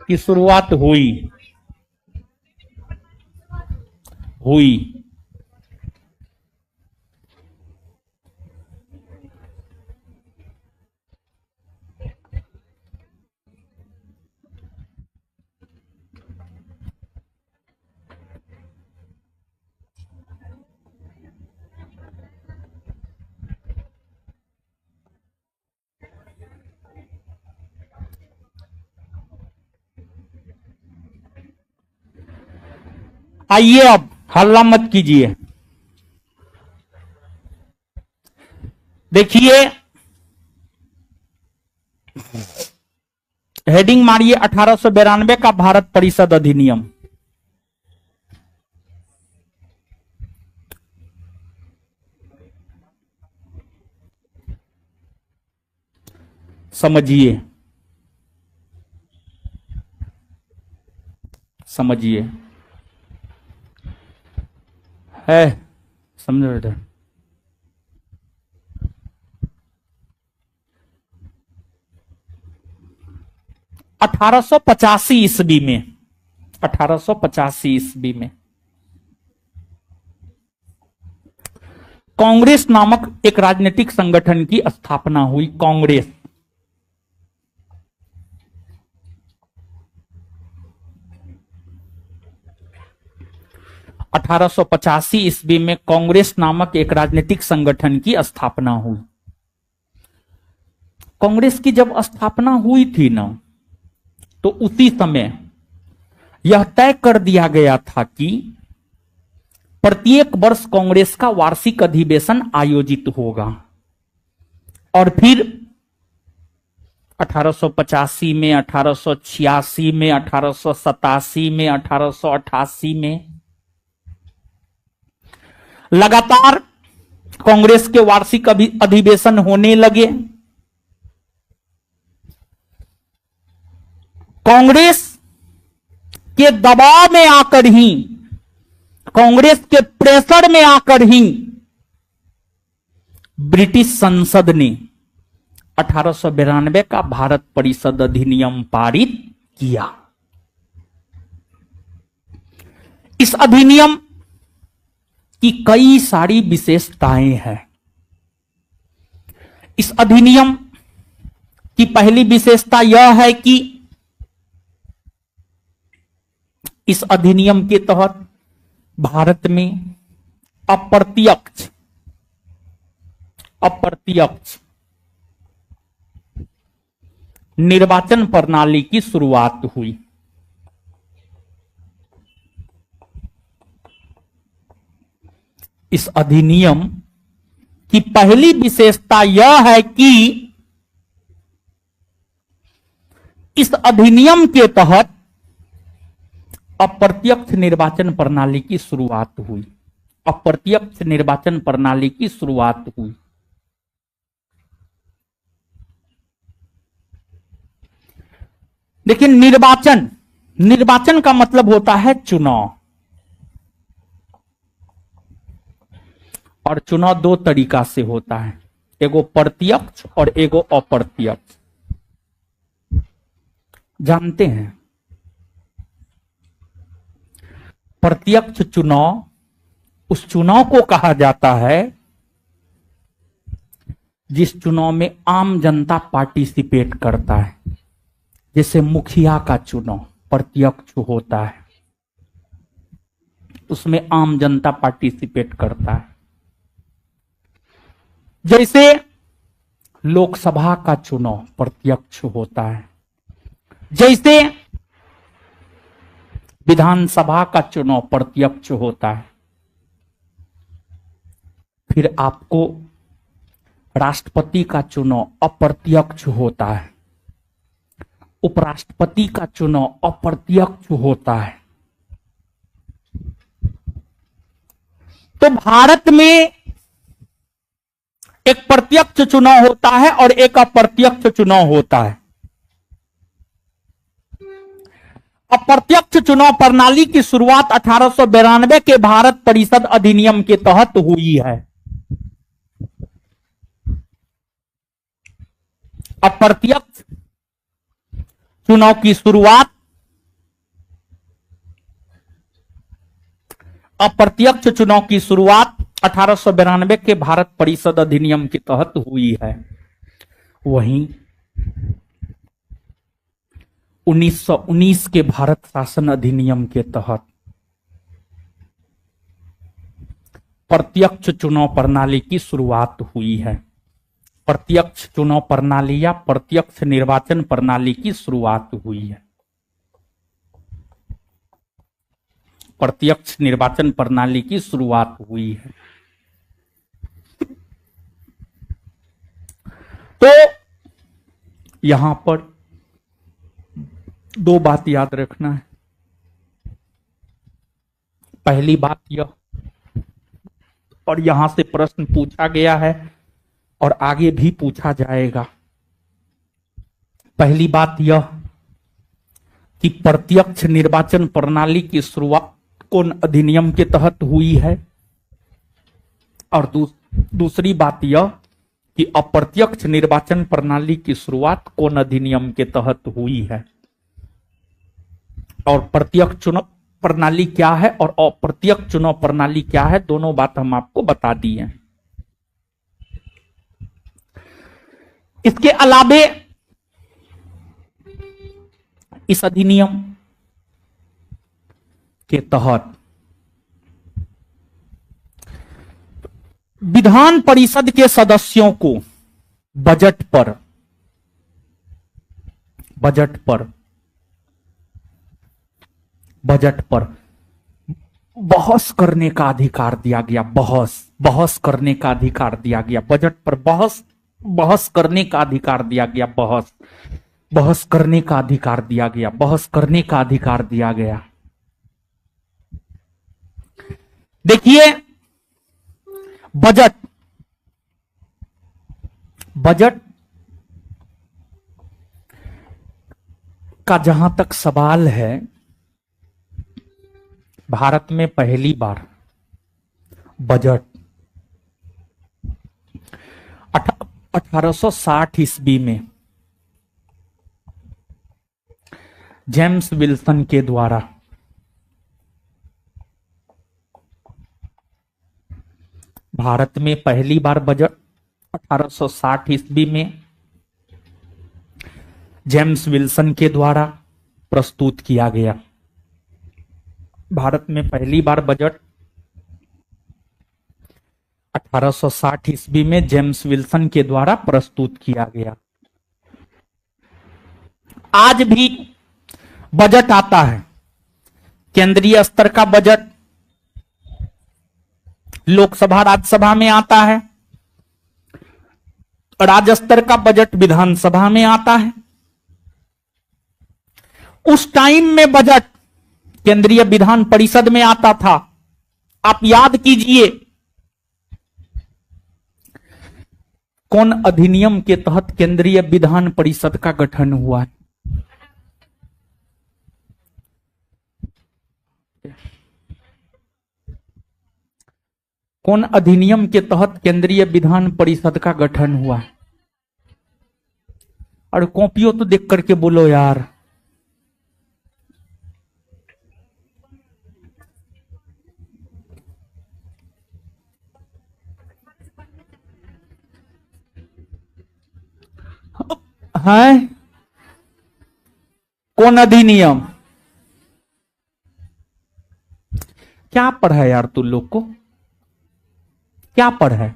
की शुरुआत हुई हुई आइए अब हल्ला मत कीजिए। देखिए, हेडिंग मारिए 1892 का भारत परिषद अधिनियम। समझिए, समझिए, है, समझ बेटा। 1885 ईस्वी में, 1885 ईस्वी में कांग्रेस नामक एक राजनीतिक संगठन की स्थापना हुई। कांग्रेस, अठारह सौ पचासी ईस्वी में कांग्रेस नामक एक राजनीतिक संगठन की स्थापना हुई। कांग्रेस की जब स्थापना हुई थी ना, तो उसी समय यह तय कर दिया गया था कि प्रत्येक वर्ष कांग्रेस का वार्षिक अधिवेशन आयोजित होगा। और फिर 1885 में, 1886 में, 1887 में, 1888 में लगातार कांग्रेस के वार्षिक अधिवेशन होने लगे। कांग्रेस के दबाव में आकर ही, कांग्रेस के प्रेशर में आकर ही ब्रिटिश संसद ने 1892 का भारत परिषद अधिनियम पारित किया। इस अधिनियम की कई सारी विशेषताएं हैं। इस अधिनियम की पहली विशेषता यह है कि इस अधिनियम के तहत भारत में अप्रत्यक्ष निर्वाचन प्रणाली की शुरुआत हुई। इस अधिनियम की पहली विशेषता यह है कि इस अधिनियम के तहत अप्रत्यक्ष निर्वाचन प्रणाली की शुरुआत हुई। अप्रत्यक्ष निर्वाचन प्रणाली की शुरुआत हुई। लेकिन निर्वाचन का मतलब होता है चुनाव। और चुनाव दो तरीका से होता है, एगो प्रत्यक्ष और एगो अप्रत्यक्ष। जानते हैं, प्रत्यक्ष चुनाव उस चुनाव को कहा जाता है जिस चुनाव में आम जनता पार्टिसिपेट करता है। जैसे मुखिया का चुनाव प्रत्यक्ष होता है, उसमें आम जनता पार्टिसिपेट करता है। जैसे लोकसभा का चुनाव प्रत्यक्ष होता है, जैसे विधानसभा का चुनाव प्रत्यक्ष होता है। फिर आपको राष्ट्रपति का चुनाव अप्रत्यक्ष होता है, उपराष्ट्रपति का चुनाव अप्रत्यक्ष होता है। तो भारत में एक प्रत्यक्ष चुनाव होता है और एक अप्रत्यक्ष चुनाव होता है। अप्रत्यक्ष चुनाव प्रणाली की शुरुआत 1892 के भारत परिषद अधिनियम के तहत हुई है। अप्रत्यक्ष चुनाव की शुरुआत अप्रत्यक्ष चुनाव की शुरुआत 1892 के भारत परिषद अधिनियम के तहत हुई है। वहीं 1919 के भारत शासन अधिनियम के तहत प्रत्यक्ष चुनाव प्रणाली की शुरुआत हुई है। प्रत्यक्ष चुनाव प्रणाली या प्रत्यक्ष निर्वाचन प्रणाली की शुरुआत हुई है। प्रत्यक्ष निर्वाचन प्रणाली की शुरुआत हुई है। तो यहां पर दो बात याद रखना है। पहली बात यह, और यहां से प्रश्न पूछा गया है और आगे भी पूछा जाएगा। पहली बात यह कि प्रत्यक्ष निर्वाचन प्रणाली की शुरुआत कौन अधिनियम के तहत हुई है, और दूसरी बात यह कि अप्रत्यक्ष निर्वाचन प्रणाली की शुरुआत कौन अधिनियम के तहत हुई है, और प्रत्यक्ष चुनाव प्रणाली क्या है और अप्रत्यक्ष चुनाव प्रणाली क्या है, दोनों बात हम आपको बता दी हैं। इसके अलावे इस अधिनियम के तहत विधान परिषद के सदस्यों को बजट पर बहस करने का अधिकार दिया गया। बहस करने का अधिकार दिया गया। बजट पर बहस करने का अधिकार दिया गया। बहस करने का अधिकार दिया गया। बहस करने का अधिकार दिया गया। देखिए, बजट का जहां तक सवाल है, भारत में पहली बार बजट 1860 ईस्वी में जेम्स विल्सन के द्वारा भारत में पहली बार बजट 1860 ईस्वी में जेम्स विल्सन के द्वारा प्रस्तुत किया गया। भारत में पहली बार बजट 1860 ईस्वी में जेम्स विल्सन के द्वारा प्रस्तुत किया गया। आज भी बजट आता है। केंद्रीय स्तर का बजट लोकसभा राज्यसभा में आता है। राज्य स्तर का बजट विधानसभा में आता है। उस टाइम में बजट केंद्रीय विधान परिषद में आता था। आप याद कीजिए, कौन अधिनियम के तहत केंद्रीय विधान परिषद का गठन हुआ है? कौन अधिनियम के तहत केंद्रीय विधान परिषद का गठन हुआ है? और कॉपियों तो देख करके बोलो यार। है कौन अधिनियम? क्या पढ़ा है यार तुम लोग को? क्या पढ़ा है?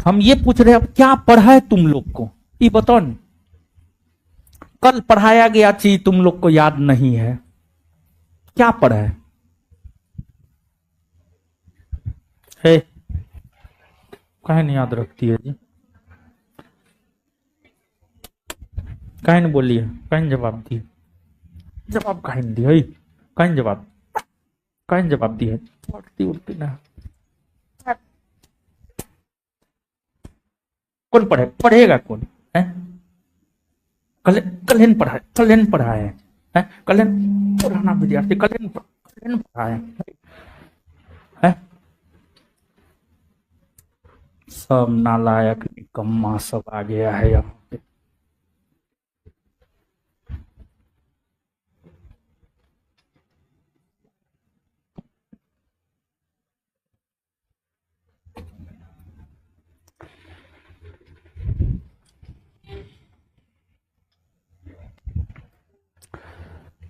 हम ये पूछ रहे हैं, अब क्या पढ़ा है तुम लोग को? ये बताओ न। कल पढ़ाया गया चीज तुम लोग को याद नहीं है, क्या पढ़ा है? काहे नहीं याद रखती है जी? काहे नहीं बोली है? काहे नहीं जवाब दिए? जवाब काहे नहीं दिया? काहे नहीं जवाब? काहे नहीं जवाब दिया? पढ़ती उड़ती ना। कौन पढ़ेगा कौन है? कल पढ़ाए है? कल पुराना विद्यार्थी कल पढ़ाए है? सब नालायक निकम्मा सब आ गया है यहाँ पे।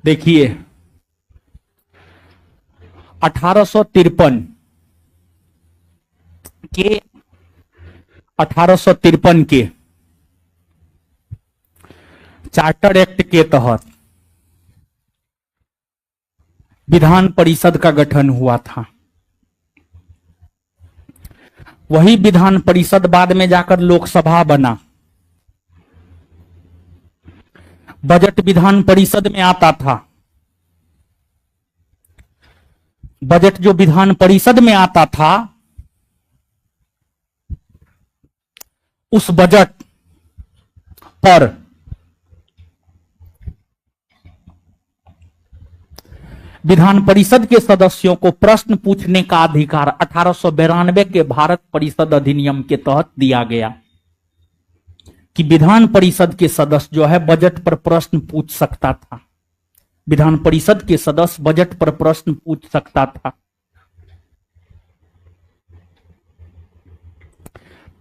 देखिए, 1853 के चार्टर एक्ट के तहत विधान परिषद का गठन हुआ था। वही विधान परिषद बाद में जाकर लोकसभा बना। बजट विधान परिषद में आता था। बजट जो विधान परिषद में आता था, उस बजट पर विधान परिषद के सदस्यों को प्रश्न पूछने का अधिकार 1892 के भारत परिषद अधिनियम के तहत दिया गया कि विधान परिषद के सदस्य जो है बजट पर प्रश्न पूछ सकता था। विधान परिषद के सदस्य बजट पर प्रश्न पूछ सकता था।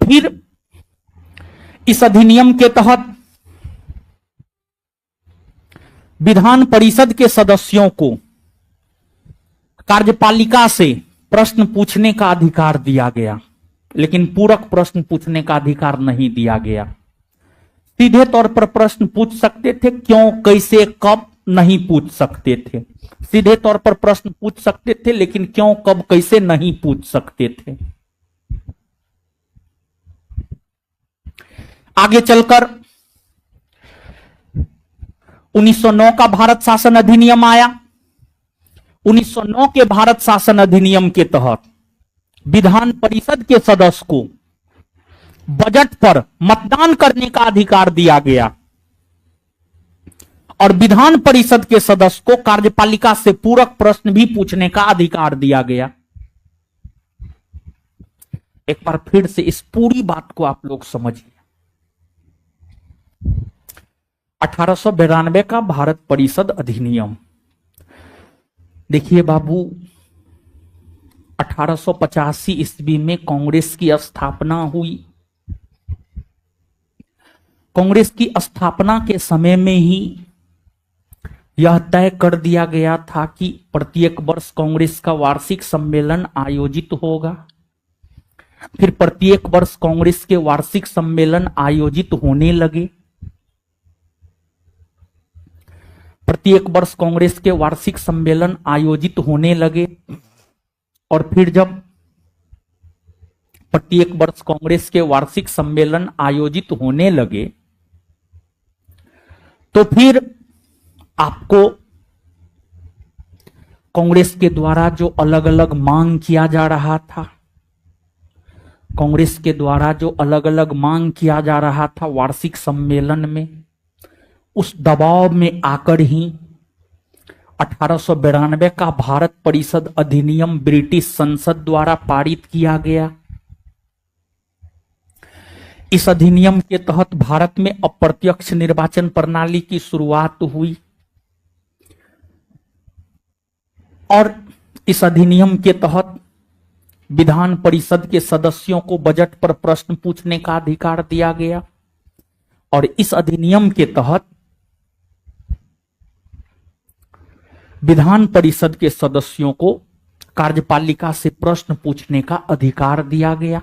फिर इस अधिनियम के तहत विधान परिषद के सदस्यों को कार्यपालिका से प्रश्न पूछने का अधिकार दिया गया, लेकिन पूरक प्रश्न पूछने का अधिकार नहीं दिया गया। सीधे तौर पर प्रश्न पूछ सकते थे, क्यों, कैसे, कब नहीं पूछ सकते थे। सीधे तौर पर प्रश्न पूछ सकते थे, लेकिन क्यों, कब, कैसे नहीं पूछ सकते थे। आगे चलकर 1909 का भारत शासन अधिनियम आया। 1909 के भारत शासन अधिनियम के तहत विधान परिषद के सदस्य को बजट पर मतदान करने का अधिकार दिया गया और विधान परिषद के सदस्य को कार्यपालिका से पूरक प्रश्न भी पूछने का अधिकार दिया गया। एक बार फिर से इस पूरी बात को आप लोग समझिए। 1892 का भारत परिषद अधिनियम, देखिए बाबू, 1885 ईस्वी में कांग्रेस की स्थापना हुई। कांग्रेस की स्थापना के समय में ही यह तय कर दिया गया था कि प्रत्येक वर्ष कांग्रेस का वार्षिक सम्मेलन आयोजित होगा। फिर प्रत्येक वर्ष कांग्रेस के वार्षिक सम्मेलन आयोजित होने लगे। प्रत्येक वर्ष कांग्रेस के वार्षिक सम्मेलन आयोजित होने लगे और फिर जब प्रत्येक वर्ष कांग्रेस के वार्षिक सम्मेलन आयोजित होने लगे तो फिर आपको कांग्रेस के द्वारा जो अलग अलग मांग किया जा रहा था, कांग्रेस के द्वारा जो अलग अलग मांग किया जा रहा था वार्षिक सम्मेलन में, उस दबाव में आकर ही 1892 का भारत परिषद अधिनियम ब्रिटिश संसद द्वारा पारित किया गया। इस अधिनियम के तहत भारत में अप्रत्यक्ष निर्वाचन प्रणाली की शुरुआत हुई और इस अधिनियम के तहत विधान परिषद के सदस्यों को बजट पर प्रश्न पूछने का अधिकार दिया गया और इस अधिनियम के तहत विधान परिषद के सदस्यों को कार्यपालिका से प्रश्न पूछने का अधिकार दिया गया।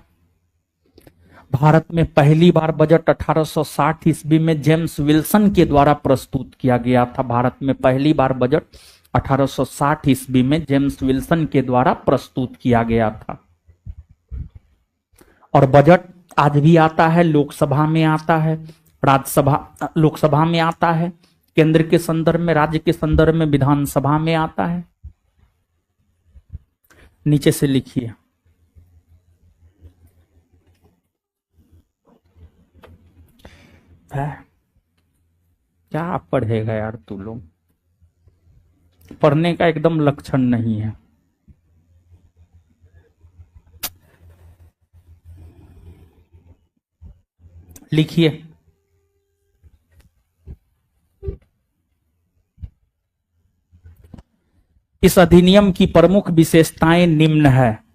भारत में पहली बार बजट 1860 ईस्वी में जेम्स विल्सन के द्वारा प्रस्तुत किया गया था। भारत में पहली बार बजट 1860 ईस्वी में जेम्स विल्सन के द्वारा प्रस्तुत किया गया था और बजट आज भी आता है, लोकसभा में आता है, राज्यसभा, लोकसभा में आता है, केंद्र के संदर्भ में, राज्य के संदर्भ में विधानसभा में आता है। नीचे से लिखिए, क्या आप पढ़ेगा यार, तू लोग पढ़ने का एकदम लक्षण नहीं है। लिखिए, इस अधिनियम की प्रमुख विशेषताएं निम्न है।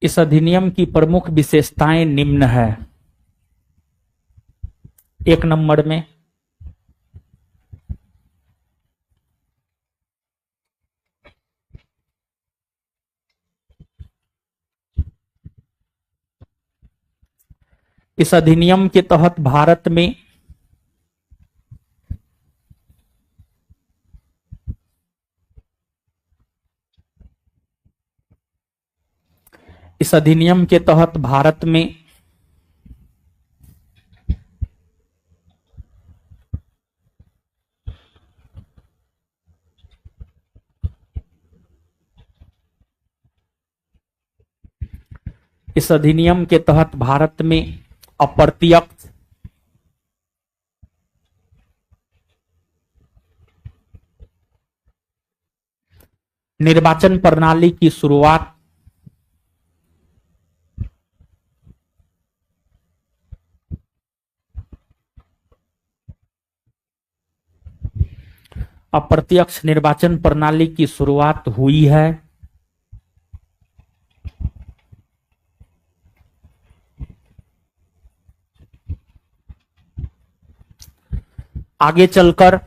इस अधिनियम की प्रमुख विशेषताएं निम्न है। एक नंबर में इस अधिनियम के तहत भारत में इस अधिनियम के तहत भारत में इस अधिनियम के तहत भारत में अप्रत्यक्ष निर्वाचन प्रणाली की शुरुआत अप्रत्यक्ष निर्वाचन प्रणाली की शुरुआत हुई है। आगे चलकर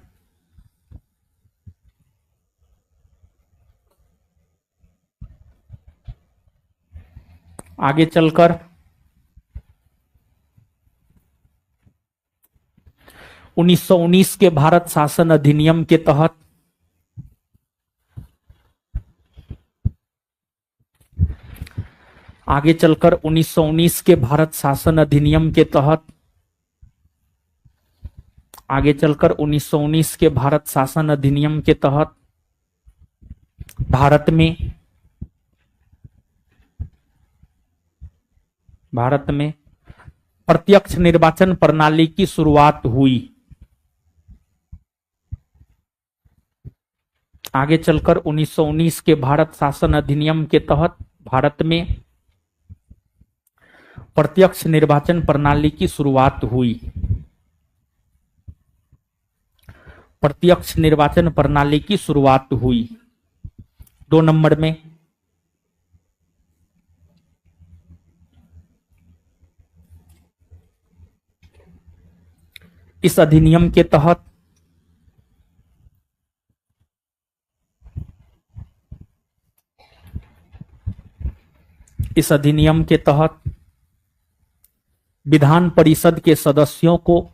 आगे चलकर 1919 के भारत शासन अधिनियम के तहत आगे चलकर 1919 के भारत शासन अधिनियम के तहत आगे चलकर 1919 के भारत शासन अधिनियम के तहत भारत में प्रत्यक्ष निर्वाचन प्रणाली की शुरुआत हुई। आगे चलकर 1919 के भारत शासन अधिनियम के तहत भारत में प्रत्यक्ष निर्वाचन प्रणाली की शुरुआत हुई। प्रत्यक्ष निर्वाचन प्रणाली की शुरुआत हुई। 2 नंबर में इस अधिनियम के तहत विधान परिषद के सदस्यों को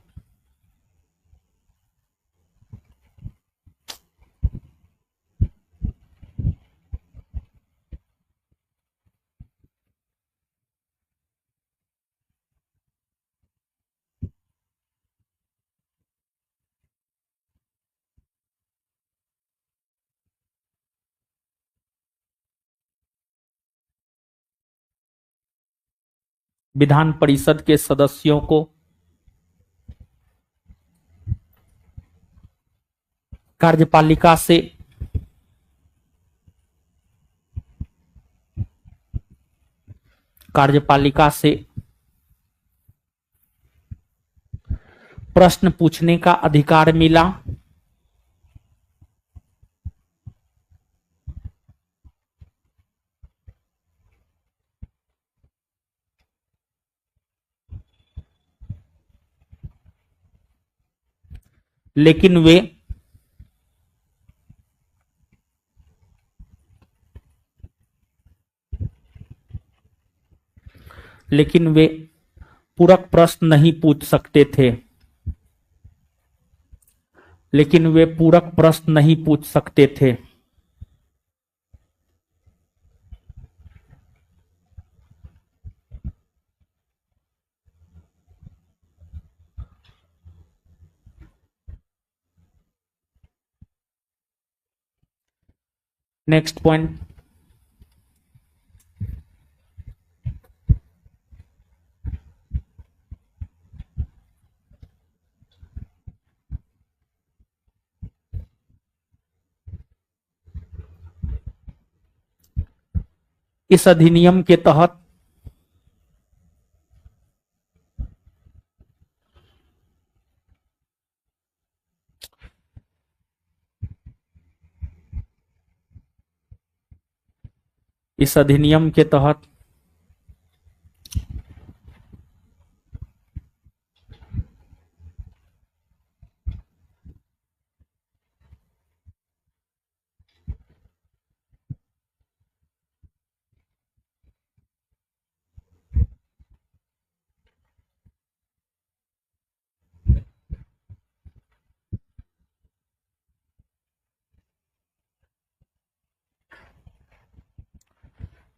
विधान परिषद के सदस्यों को कार्यपालिका से प्रश्न पूछने का अधिकार मिला। लेकिन वे पूरक प्रश्न नहीं पूछ सकते थे। नेक्स्ट पॉइंट, इस अधिनियम के तहत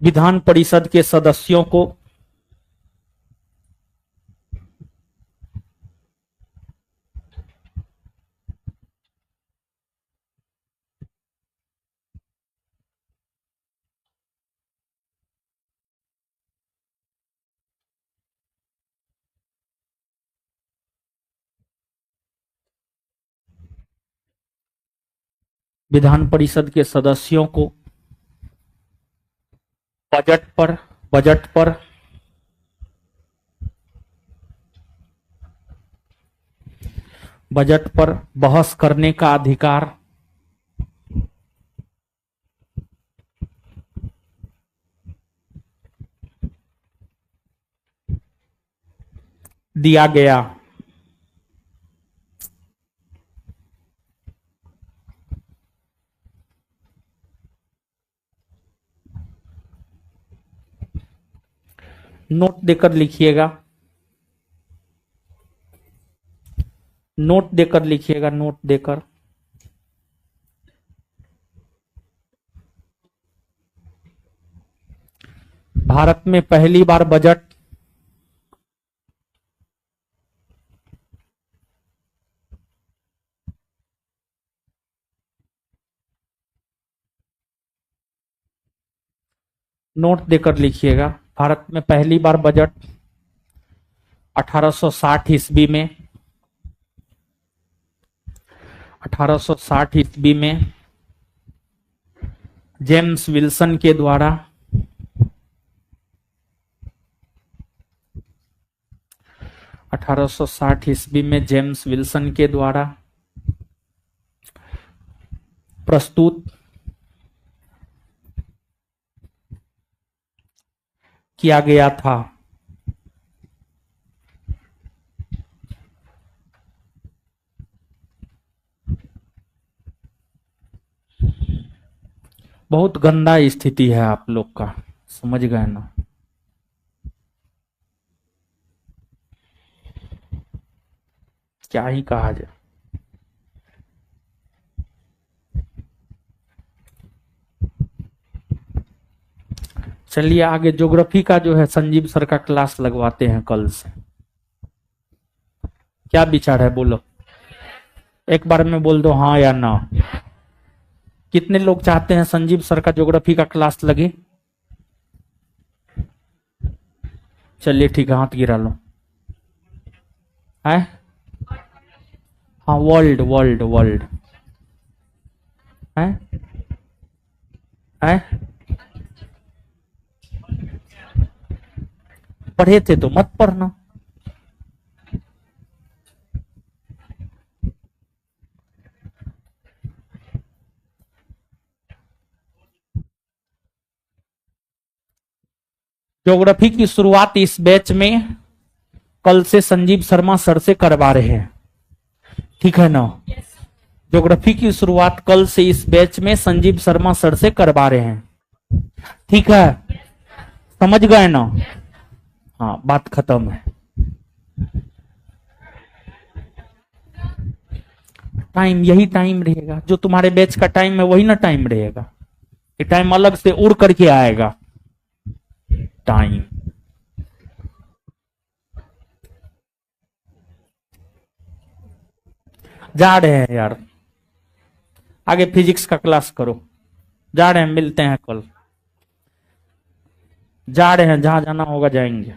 विधान परिषद के सदस्यों को विधान परिषद के सदस्यों को बजट पर बजट पर बजट पर बहस करने का अधिकार दिया गया। नोट देकर लिखिएगा, नोट देकर लिखिएगा, नोट देकर। भारत में पहली बार बजट नोट देकर लिखिएगा। भारत में पहली बार बजट 1860 ईस्वी में 1860 ईस्वी में जेम्स विल्सन के द्वारा 1860 ईस्वी में जेम्स विल्सन के द्वारा प्रस्तुत किया गया था। बहुत गंदा स्थिति है आप लोग का, समझ गए ना? क्या ही कहा जाए। चलिए आगे ज्योग्राफी का जो है संजीव सर का क्लास लगवाते हैं कल से। क्या विचार है बोलो, एक बार में बोल दो हाँ या ना। कितने लोग चाहते हैं संजीव सर का ज्योग्राफी का क्लास लगे? चलिए ठीक है, हाथ गिरा लो। है हाँ, वर्ल्ड वर्ल्ड वर्ल्ड है पढ़े थे तो मत पढ़ना। ज्योग्राफी की शुरुआत इस बैच में कल से संजीव शर्मा सर से करवा रहे हैं, ठीक है ना? ज्योग्राफी की शुरुआत कल से इस बैच में संजीव शर्मा सर से करवा रहे हैं, ठीक है? समझ गए ना? हाँ, बात खत्म है। टाइम यही टाइम रहेगा जो तुम्हारे बैच का टाइम है, वही ना टाइम रहेगा। ये टाइम अलग से उड़ करके आएगा टाइम। जा रहे हैं यार, आगे फिजिक्स का क्लास करो। जा रहे हैं, मिलते हैं कल। जा रहे हैं, जहां जाना होगा जाएंगे।